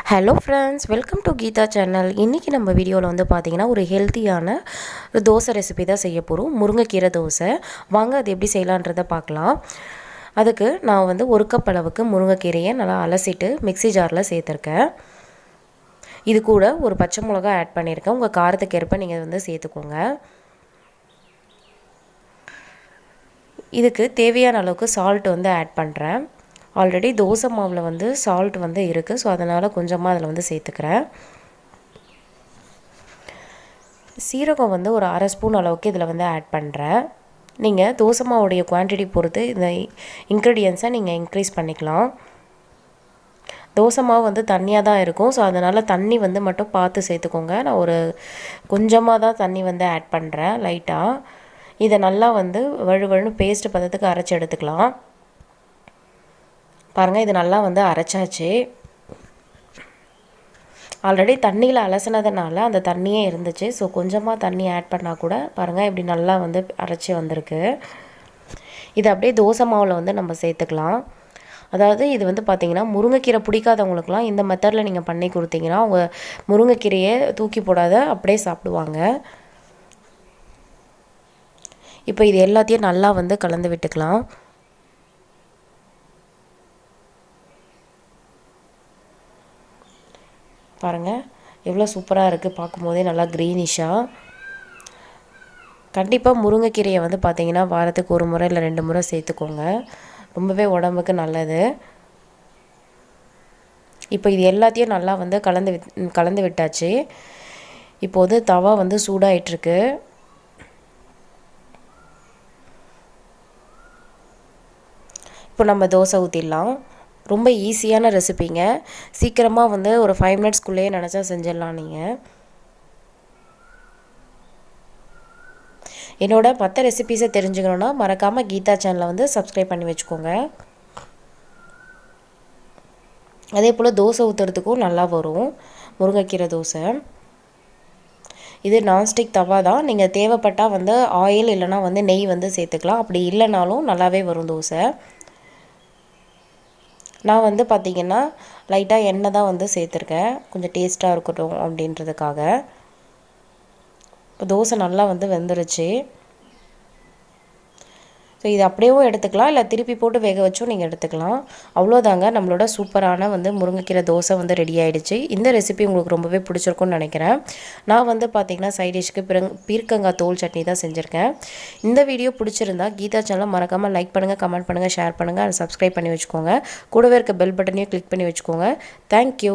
Hello friends, welcome to Geetha channel. இன்றைக்கி நம்ம வீடியோவில் வந்து பார்த்திங்கன்னா ஒரு ஹெல்த்தியான தோசை ரெசிபி தான் செய்ய போகிறோம். முருங்கைக்கீரை தோசை. வாங்க அது எப்படி செய்யலான்றதை பார்க்கலாம். அதுக்கு நான் வந்து 1 கப் அளவுக்கு முருங்கைக்கீரையை நல்லா அலசிட்டு மிக்ஸி ஜாரில் சேர்த்துருக்கேன். இது கூட ஒரு பச்சை மிளகா ஆட் பண்ணியிருக்கேன். உங்கள் காரத்துக்கு ஏற்ப நீங்கள் வந்து சேர்த்துக்கோங்க. இதுக்கு தேவையான அளவுக்கு சால்ட் வந்து ஆட் பண்ணுறேன். ஆல்ரெடி தோசை மாவில் வந்து சால்ட் வந்து இருக்குது, ஸோ அதனால் கொஞ்சமாக அதில் வந்து சேர்த்துக்கிறேன். சீரகம் வந்து ஒரு 1/2 ஸ்பூன் அளவுக்கு இதில் வந்து ஆட் பண்ணுறேன். நீங்கள் தோசை மாவுடைய குவான்டிட்டி பொறுத்து இந்த இன்க்ரீடியன்ஸை நீங்கள் இன்க்ரீஸ் பண்ணிக்கலாம். தோசை மாவு வந்து தண்ணியாக தான் இருக்கும், ஸோ அதனால் தண்ணி வந்து மட்டும் பார்த்து சேர்த்துக்கோங்க. நான் ஒரு கொஞ்சமாக தான் தண்ணி வந்து ஆட் பண்ணுறேன் லைட்டாக. இதை நல்லா வந்து வழுவழுன்னு பேஸ்ட் பதத்துக்கு அரைச்சி எடுத்துக்கலாம். பாருங்கள், இது நல்லா வந்து அரைச்சாச்சு. ஆல்ரெடி தண்ணியில் அலசினதுனால அந்த தண்ணியே இருந்துச்சு, ஸோ கொஞ்சமாக தண்ணி ஆட் பண்ணால் கூட பாருங்கள் இப்படி நல்லா வந்து அரைச்சி வந்திருக்கு. இது அப்படியே தோசை மாவில் வந்து நம்ம சேர்த்துக்கலாம். அதாவது இது வந்து பார்த்திங்கன்னா முருங்கைக்கீரை பிடிக்காதவங்களுக்குலாம் இந்த மெத்தடில் நீங்கள் பண்ணி கொடுத்தீங்கன்னா அவங்க முருங்கைக்கீரையை தூக்கி போடாத அப்படியே சாப்பிடுவாங்க. இப்போ இது எல்லாத்தையும் நல்லா வந்து கலந்து விட்டுக்கலாம். பாருங்கள் எவ்வளோ சூப்பராக இருக்குது, பார்க்கும்போதே நல்லா க்ரீனிஷாக. கண்டிப்பாக முருங்கைக்கீரையை வந்து பார்த்திங்கன்னா வாரத்துக்கு 1 முறை இல்லை 2 முறை சேர்த்துக்கோங்க. ரொம்பவே உடம்புக்கு நல்லது. இப்போ இது எல்லாத்தையும் நல்லா வந்து கலந்து விட்டாச்சு. இப்போது தவா வந்து சூடாயிட்ருக்கு. இப்போ நம்ம தோசை ஊற்றிடலாம். ரொம்ப ஈஸியான ரெசிபிங்க. சீக்கிரமாக வந்து ஒரு 5 மினிட்ஸ்க்குள்ளேயே நினச்சா செஞ்சிடலாம். நீங்கள் என்னோட மற்ற ரெசிபீஸை தெரிஞ்சுக்கணுன்னா மறக்காமல் கீதா சேனலை வந்து சப்ஸ்கிரைப் பண்ணி வச்சுக்கோங்க. அதே போல் தோசை ஊற்றுறதுக்கும் நல்லா வரும் முருங்கைக்கீரை தோசை. இது நான்ஸ்டிக் தவா தான். நீங்கள் தேவைப்பட்டால் வந்து ஆயில் இல்லைனா வந்து நெய் வந்து சேர்த்துக்கலாம். அப்படி இல்லைனாலும் நல்லாவே வரும் தோசை. நான் வந்து பார்த்திங்கன்னா லைட்டாக எண்ணெய் தான் வந்து சேர்த்துருக்கேன், கொஞ்சம் டேஸ்ட்டாக இருக்கட்டும் அப்படின்றதுக்காக. இப்போ தோசை நல்லா வந்து வெந்துருச்சு. ஸோ இது அப்படியேவும் எடுத்துக்கலாம், இல்லை திருப்பி போட்டு வேக வச்சும் நீங்கள் எடுத்துக்கலாம். அவ்வளோதாங்க, நம்மளோட சூப்பரான வந்து முருங்கைக்கீரை தோசை வந்து ரெடி ஆகிடுச்சு. இந்த ரெசிபி உங்களுக்கு ரொம்பவே பிடிச்சிருக்கும்னு நினைக்கிறேன். நான் வந்து பார்த்திங்கன்னா சைட் டிஷ்க்கு பீர்க்கங்காய் தோல் சட்னி தான் செஞ்சுருக்கேன். இந்த வீடியோ பிடிச்சிருந்தா கீதா சேனலை மறக்காமல் லைக் பண்ணுங்கள், கமெண்ட் பண்ணுங்கள், ஷேர் பண்ணுங்கள், அண்ட் சப்ஸ்கிரைப் பண்ணி வச்சுக்கோங்க. கூடவே இருக்க பெல் பட்டனையும் கிளிக் பண்ணி வச்சுக்கோங்க. தேங்க்யூ.